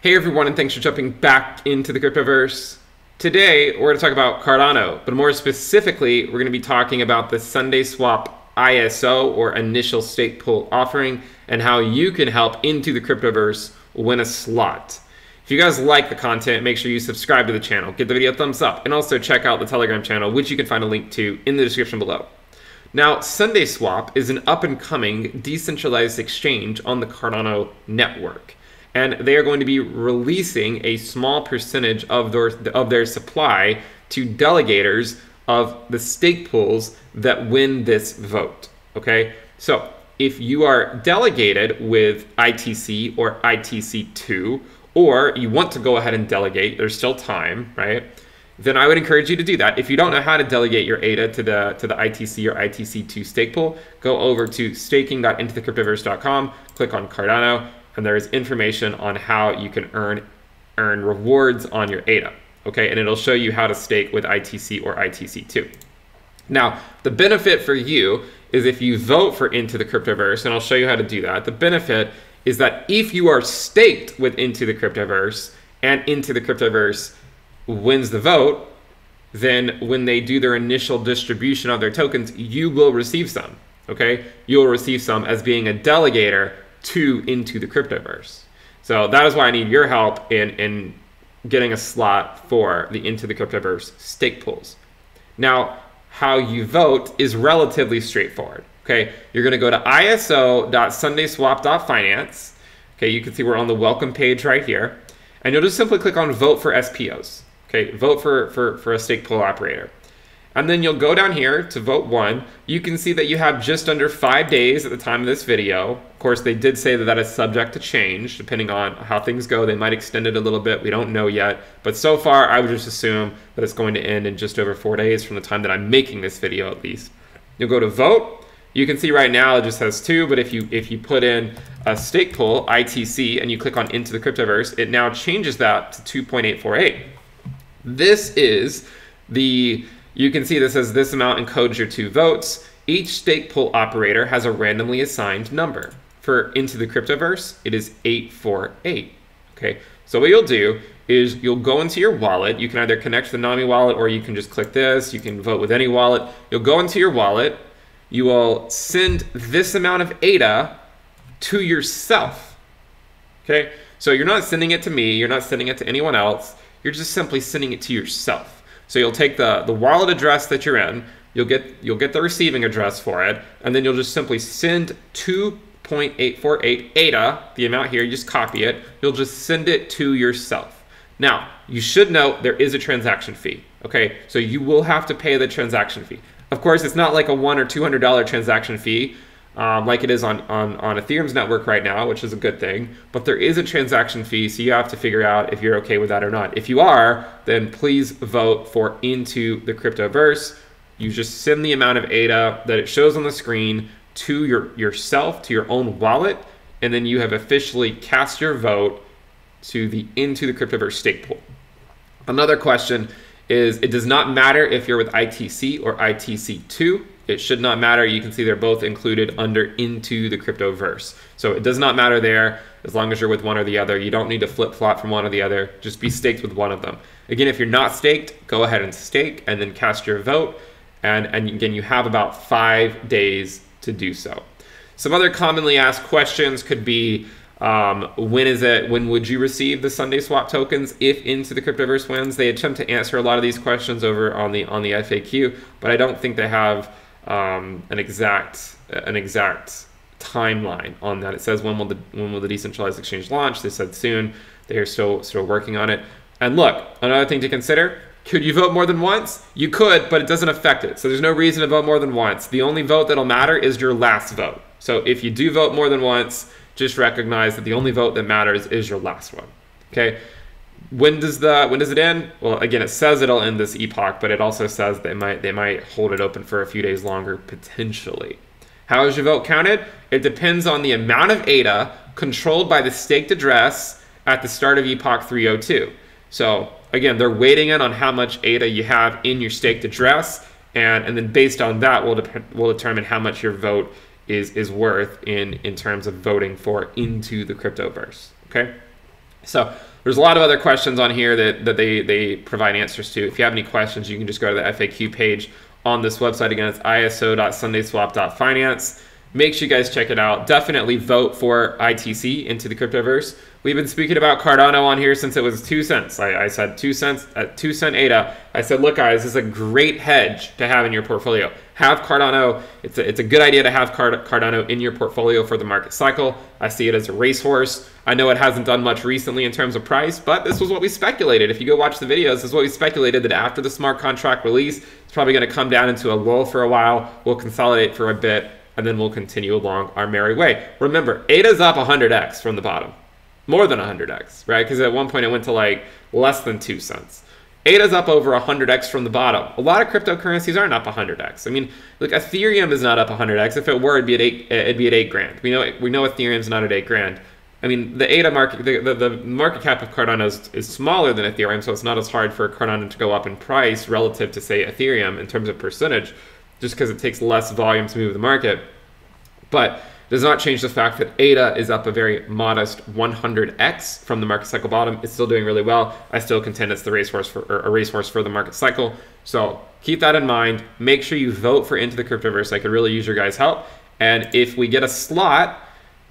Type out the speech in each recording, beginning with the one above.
Hey everyone, and thanks for jumping back into the Cryptoverse. Today, we're going to talk about Cardano, but more specifically, we're going to be talking about the SundaeSwap ISO, or Initial Stake Pool offering, and how you can help Into the Cryptoverse win a slot. If you guys like the content, make sure you subscribe to the channel, give the video a thumbs up, and also check out the Telegram channel, which you can find a link to in the description below. Now, SundaeSwap is an up-and-coming decentralized exchange on the Cardano network. And they are going to be releasing a small percentage of their supply to delegators of the stake pools that win this vote. Okay, so if you are delegated with ITC or ITC2, or you want to go ahead and delegate, there's still time, right? Then I would encourage you to do that. If you don't know how to delegate your ADA to the ITC or ITC2 stake pool, go over to staking.intothecryptoverse.com, click on Cardano, and there is information on how you can earn rewards on your ADA, okay? And it'll show you how to stake with ITC or ITC2. Now, the benefit for you is if you vote for Into the Cryptoverse, and I'll show you how to do that. The benefit is that if you are staked with Into the Cryptoverse and Into the Cryptoverse wins the vote, then when they do their initial distribution of their tokens, you will receive some, okay? You'll receive some as being a delegator to Into the Cryptoverse. So that is why I need your help in getting a slot for the Into the Cryptoverse stake pools. Now, how you vote is relatively straightforward. Okay, you're going to go to iso.sundaeswap.finance. Okay, you can see we're on the welcome page right here, and you'll just simply click on vote for SPOs. Okay, vote for a stake pool operator. And then you'll go down here to vote one. You can see that you have just under 5 days at the time of this video. Of course, they did say that that is subject to change depending on how things go. They might extend it a little bit. We don't know yet. But so far, I would just assume that it's going to end in just over 4 days from the time that I'm making this video, at least. You'll go to vote. You can see right now it just has 2, but if you put in a stake pool, ITC, and you click on Into the Cryptoverse, it now changes that to 2.848. This is the... You can see this says this amount encodes your 2 votes. Each stake pool operator has a randomly assigned number. For Into the Cryptoverse, it is 848. Okay, so what you'll do is you'll go into your wallet. You can either connect to the Nami wallet, or you can just click this. You can vote with any wallet. You'll go into your wallet. You will send this amount of ADA to yourself. Okay, so you're not sending it to me. You're not sending it to anyone else. You're just simply sending it to yourself. So you'll take the wallet address that you're in, you'll get the receiving address for it, and then you'll just simply send 2.848 ADA, the amount here, you just copy it, you'll just send it to yourself. Now, you should note there is a transaction fee, okay? So you will have to pay the transaction fee. Of course, it's not like a $100 or $200 transaction fee, like it is on Ethereum's network right now, which is a good thing, but there is a transaction fee, so you have to figure out if you're okay with that or not. If you are, then please vote for Into the Cryptoverse. You just send the amount of ADA that it shows on the screen to yourself, to your own wallet, and then you have officially cast your vote to the Into the Cryptoverse stake pool. Another question is, it does not matter if you're with ITC or ITC2. It should not matter. You can see they're both included under Into the Cryptoverse. So it does not matter there as long as you're with one or the other. You don't need to flip-flop from one or the other. Just be staked with one of them. Again, if you're not staked, go ahead and stake and then cast your vote. And again, you have about 5 days to do so. Some other commonly asked questions could be, when would you receive the SundaeSwap tokens if Into the Cryptoverse wins? They attempt to answer a lot of these questions over on the FAQ, but I don't think they have an exact timeline on that. It says when will the decentralized exchange launch? They said soon. They are still working on it. And look, another thing to consider: could you vote more than once? You could, but it doesn't affect it. So there's no reason to vote more than once. The only vote that'll matter is your last vote. So if you do vote more than once, just recognize that the only vote that matters is your last one. Okay. When does it end? Well, again, it says it'll end this epoch, but it also says they might hold it open for a few days longer, potentially. How is your vote counted? It depends on the amount of ADA controlled by the staked address at the start of epoch 302. So again, they're weighting in on how much ADA you have in your staked address, and then based on that, we'll determine how much your vote is worth in terms of voting for Into the Cryptoverse. Okay. So there's a lot of other questions on here that they provide answers to. If you have any questions, you can just go to the FAQ page on this website. Again, it's iso.sundaeswap.finance. Make sure you guys check it out. Definitely vote for ITC, Into the Cryptoverse. We've been speaking about Cardano on here since it was 2 cents. I said 2 cents at 2 cent ADA. I said, look guys, this is a great hedge to have in your portfolio. Have Cardano. It's a good idea to have Cardano in your portfolio for the market cycle. I see it as a racehorse. I know it hasn't done much recently in terms of price, but this was what we speculated. If you go watch the videos, this is what we speculated, that after the smart contract release, it's probably going to come down into a lull for a while. We'll consolidate for a bit, and then we'll continue along our merry way. Remember, ADA's up 100x from the bottom. More than 100x, right? Because at one point it went to like less than 2 cents. ADA's up over 100x from the bottom. A lot of cryptocurrencies aren't up 100x. I mean, look, Ethereum is not up 100x. If it were, it'd be at 8 grand. We know Ethereum's not at 8 grand. I mean, the ADA market, the market cap of Cardano is smaller than Ethereum, so it's not as hard for Cardano to go up in price relative to, say, Ethereum in terms of percentage, just because it takes less volume to move the market. But does not change the fact that ADA is up a very modest 100x from the market cycle bottom. It's still doing really well. I still contend it's the racehorse for the market cycle. So keep that in mind. Make sure you vote for Into the Cryptoverse. I could really use your guys' help. And if we get a slot,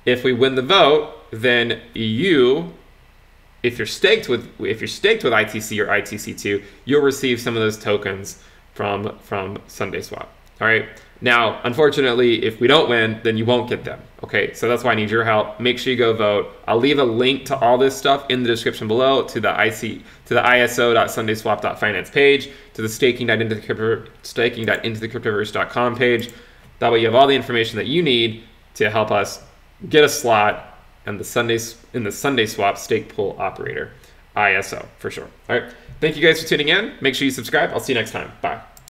if we win the vote, then if you're staked with ITC or ITC2, you'll receive some of those tokens from SundaeSwap. All right. Now, unfortunately, if we don't win, then you won't get them. Okay, so that's why I need your help. Make sure you go vote. I'll leave a link to all this stuff in the description below, to the iso.sundaeswap.finance page, to the staking.intothecryptoverse.com page. That way you have all the information that you need to help us get a slot in the SundaeSwap stake pool operator, ISO, for sure. All right, thank you guys for tuning in. Make sure you subscribe. I'll see you next time. Bye.